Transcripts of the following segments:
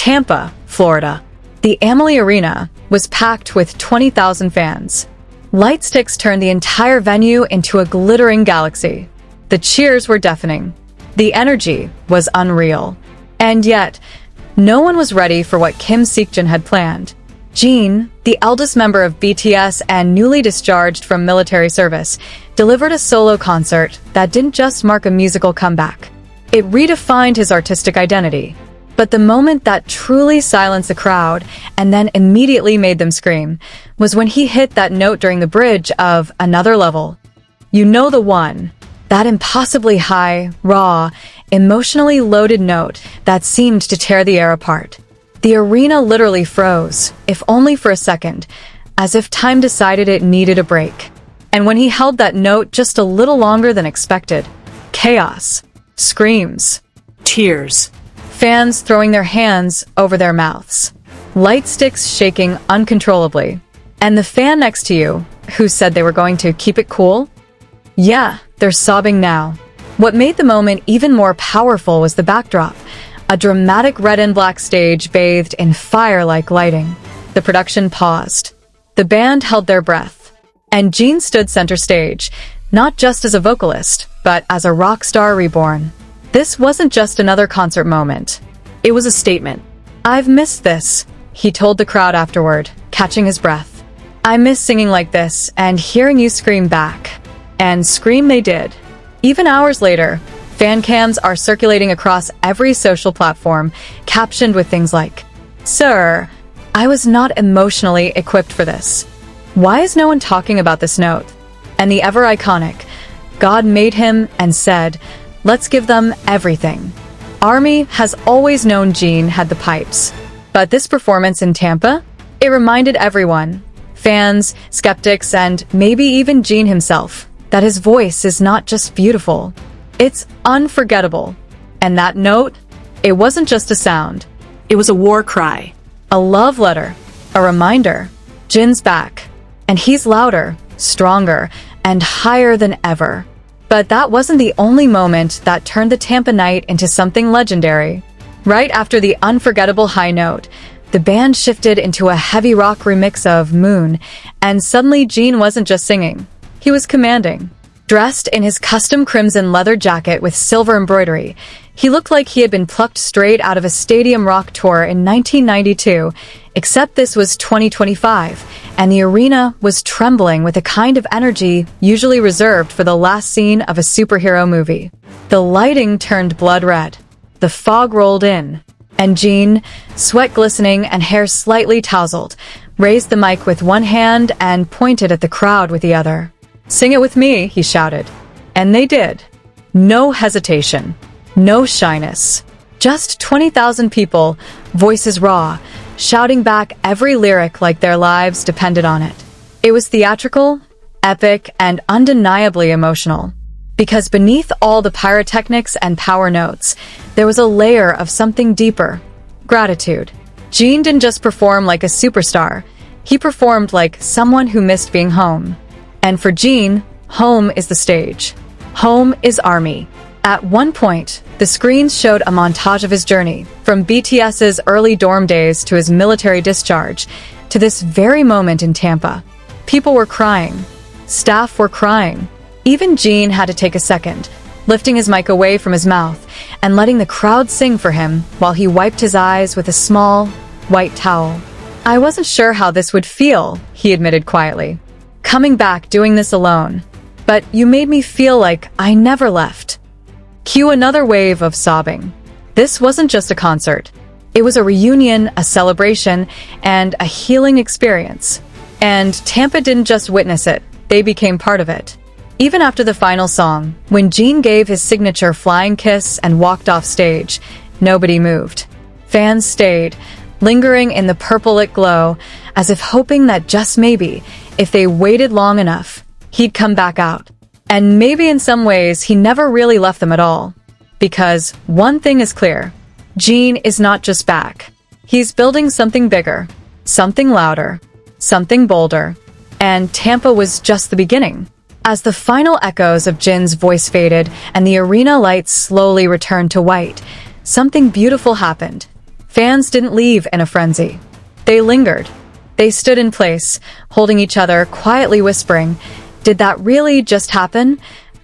Tampa, Florida. The Amaze Arena was packed with 20,000 fans. Light sticks turned the entire venue into a glittering galaxy. The cheers were deafening. The energy was unreal. And yet, no one was ready for what Seokjin had planned. Jin, the eldest member of BTS and newly discharged from military service, delivered a solo concert that didn't just mark a musical comeback. It redefined his artistic identity. But the moment that truly silenced the crowd and then immediately made them scream was when he hit that note during the bridge of Another Level. You know the one. That impossibly high, raw, emotionally loaded note that seemed to tear the air apart. The arena literally froze, if only for a second, as if time decided it needed a break. And when he held that note just a little longer than expected, chaos, screams, tears, fans throwing their hands over their mouths, light sticks shaking uncontrollably, and the fan next to you, who said they were going to keep it cool? Yeah, they're sobbing now. What made the moment even more powerful was the backdrop. A dramatic red and black stage bathed in fire-like lighting. The production paused. The band held their breath. And Jin stood center stage, not just as a vocalist, but as a rock star reborn. This wasn't just another concert moment. It was a statement. "I've missed this," he told the crowd afterward, catching his breath. "I miss singing like this and hearing you scream back." And scream they did. Even hours later, fan cams are circulating across every social platform, captioned with things like, "Sir, I was not emotionally equipped for this. Why is no one talking about this note?" And the ever-iconic, "God made him and said, let's give them everything." ARMY has always known Jin had the pipes. But this performance in Tampa? It reminded everyone, fans, skeptics, and maybe even Jin himself, that his voice is not just beautiful. It's unforgettable. And that note? It wasn't just a sound. It was a war cry. A love letter. A reminder. Jin's back. And he's louder, stronger, and higher than ever. But that wasn't the only moment that turned the Tampa night into something legendary. Right after the unforgettable high note, the band shifted into a heavy rock remix of Moon, and suddenly Jin wasn't just singing. He was commanding. Dressed in his custom crimson leather jacket with silver embroidery, he looked like he had been plucked straight out of a stadium rock tour in 1992, except this was 2025, and the arena was trembling with a kind of energy usually reserved for the last scene of a superhero movie. The lighting turned blood red. The fog rolled in, and Jin, sweat glistening and hair slightly tousled, raised the mic with one hand and pointed at the crowd with the other. "Sing it with me," he shouted. And they did. No hesitation. No shyness. Just 20,000 people, voices raw, shouting back every lyric like their lives depended on it. It was theatrical, epic, and undeniably emotional. Because beneath all the pyrotechnics and power notes, there was a layer of something deeper. Gratitude. Jin didn't just perform like a superstar. He performed like someone who missed being home. And for Jin, home is the stage. Home is ARMY. At one point, the screens showed a montage of his journey, from BTS's early dorm days to his military discharge, to this very moment in Tampa. People were crying. Staff were crying. Even Jin had to take a second, lifting his mic away from his mouth and letting the crowd sing for him while he wiped his eyes with a small, white towel. "I wasn't sure how this would feel," he admitted quietly. "Coming back doing this alone. But you made me feel like I never left." Cue another wave of sobbing. This wasn't just a concert. It was a reunion, a celebration, and a healing experience. And Tampa didn't just witness it, they became part of it. Even after the final song, when Jin gave his signature flying kiss and walked off stage, nobody moved. Fans stayed, lingering in the purple-lit glow, as if hoping that just maybe, if they waited long enough, he'd come back out. And maybe in some ways he never really left them at all. Because one thing is clear, Jin is not just back. He's building something bigger, something louder, something bolder. And Tampa was just the beginning. As the final echoes of Jin's voice faded and the arena lights slowly returned to white, something beautiful happened. Fans didn't leave in a frenzy. They lingered. They stood in place, holding each other, quietly whispering, "Did that really just happen?"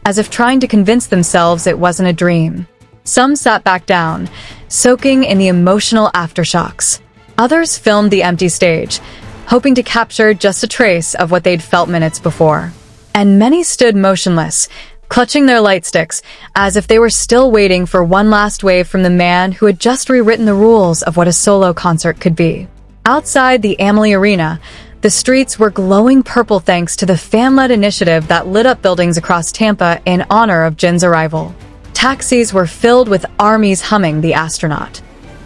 As if trying to convince themselves it wasn't a dream. Some sat back down, soaking in the emotional aftershocks. Others filmed the empty stage, hoping to capture just a trace of what they'd felt minutes before. And many stood motionless, clutching their light sticks, as if they were still waiting for one last wave from the man who had just rewritten the rules of what a solo concert could be. Outside the Amaze Arena, the streets were glowing purple thanks to the fan-led initiative that lit up buildings across Tampa in honor of Jin's arrival. Taxis were filled with armies humming The Astronaut.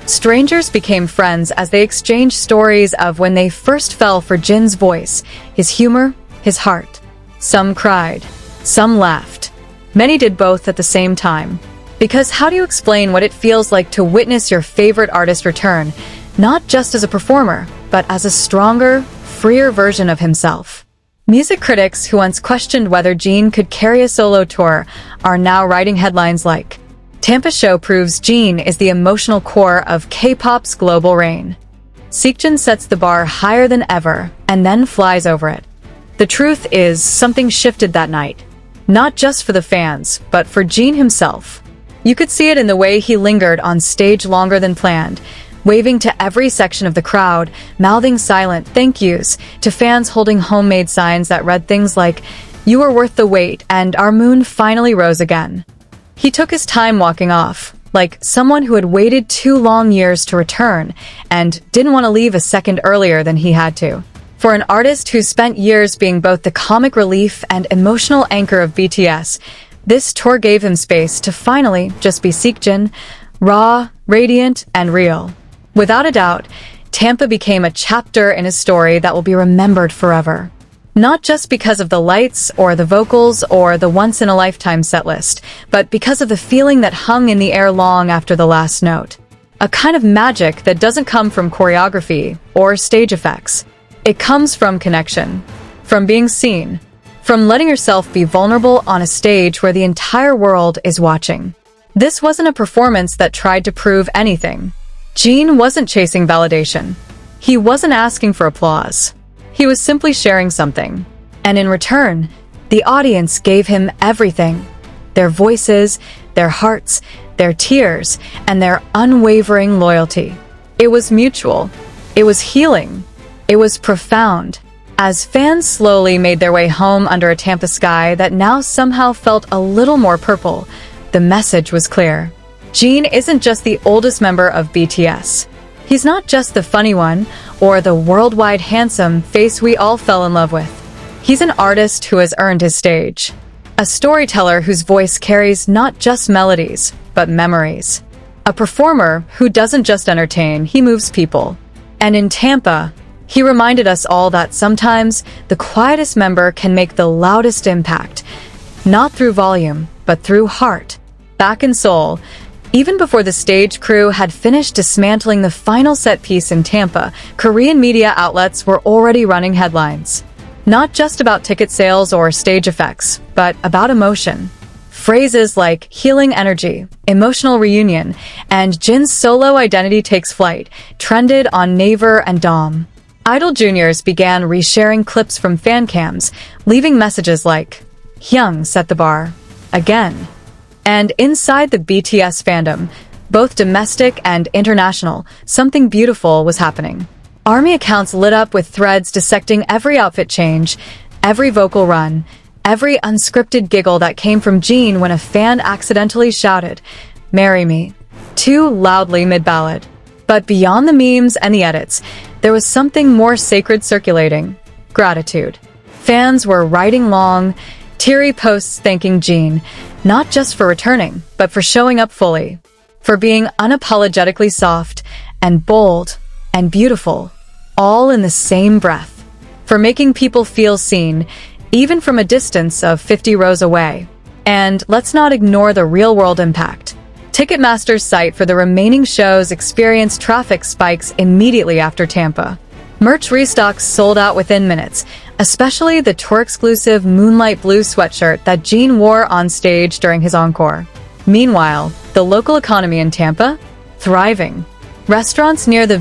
Strangers became friends as they exchanged stories of when they first fell for Jin's voice, his humor, his heart. Some cried, some laughed. Many did both at the same time. Because how do you explain what it feels like to witness your favorite artist return, not just as a performer, but as a stronger, freer version of himself? Music critics who once questioned whether Jin could carry a solo tour are now writing headlines like, "Tampa show proves Jin is the emotional core of K-pop's global reign." Seokjin sets the bar higher than ever and then flies over it. The truth is, something shifted that night. Not just for the fans, but for Jin himself. You could see it in the way he lingered on stage longer than planned, waving to every section of the crowd, mouthing silent thank yous to fans holding homemade signs that read things like, "You were worth the wait," and "Our moon finally rose again." He took his time walking off, like someone who had waited 2 long years to return and didn't want to leave a second earlier than he had to. For an artist who spent years being both the comic relief and emotional anchor of BTS, this tour gave him space to finally just be Seokjin, raw, radiant, and real. Without a doubt, Tampa became a chapter in his story that will be remembered forever. Not just because of the lights or the vocals or the once-in-a-lifetime setlist, but because of the feeling that hung in the air long after the last note. A kind of magic that doesn't come from choreography or stage effects. It comes from connection, from being seen, from letting yourself be vulnerable on a stage where the entire world is watching. This wasn't a performance that tried to prove anything. Jin wasn't chasing validation. He wasn't asking for applause. He was simply sharing something. And in return, the audience gave him everything. Their voices, their hearts, their tears, and their unwavering loyalty. It was mutual. It was healing. It was profound. As fans slowly made their way home under a Tampa sky that now somehow felt a little more purple, the message was clear. Jin isn't just the oldest member of BTS. He's not just the funny one or the worldwide handsome face we all fell in love with. He's an artist who has earned his stage. A storyteller whose voice carries not just melodies, but memories. A performer who doesn't just entertain, he moves people. And in Tampa, he reminded us all that sometimes the quietest member can make the loudest impact, not through volume, but through heart. Back in Seoul, even before the stage crew had finished dismantling the final set piece in Tampa, Korean media outlets were already running headlines. Not just about ticket sales or stage effects, but about emotion. Phrases like healing energy, emotional reunion, and Jin's solo identity takes flight trended on Naver and Dom. Idol juniors began resharing clips from fan cams, leaving messages like, "Hyung set the bar. Again." And inside the BTS fandom, both domestic and international, something beautiful was happening. ARMY accounts lit up with threads dissecting every outfit change, every vocal run, every unscripted giggle that came from Jin when a fan accidentally shouted, "Marry me," too loudly mid-ballad. But beyond the memes and the edits, there was something more sacred circulating: gratitude. Fans were writing long, teary posts thanking Jin, not just for returning, but for showing up fully, for being unapologetically soft and bold and beautiful, all in the same breath, for making people feel seen, even from a distance of 50 rows away. And let's not ignore the real-world impact. Ticketmaster's site for the remaining shows experienced traffic spikes immediately after Tampa. Merch restocks sold out within minutes, especially the tour-exclusive Moonlight Blue sweatshirt that Jin wore on stage during his encore. Meanwhile, the local economy in Tampa? Thriving. Restaurants near the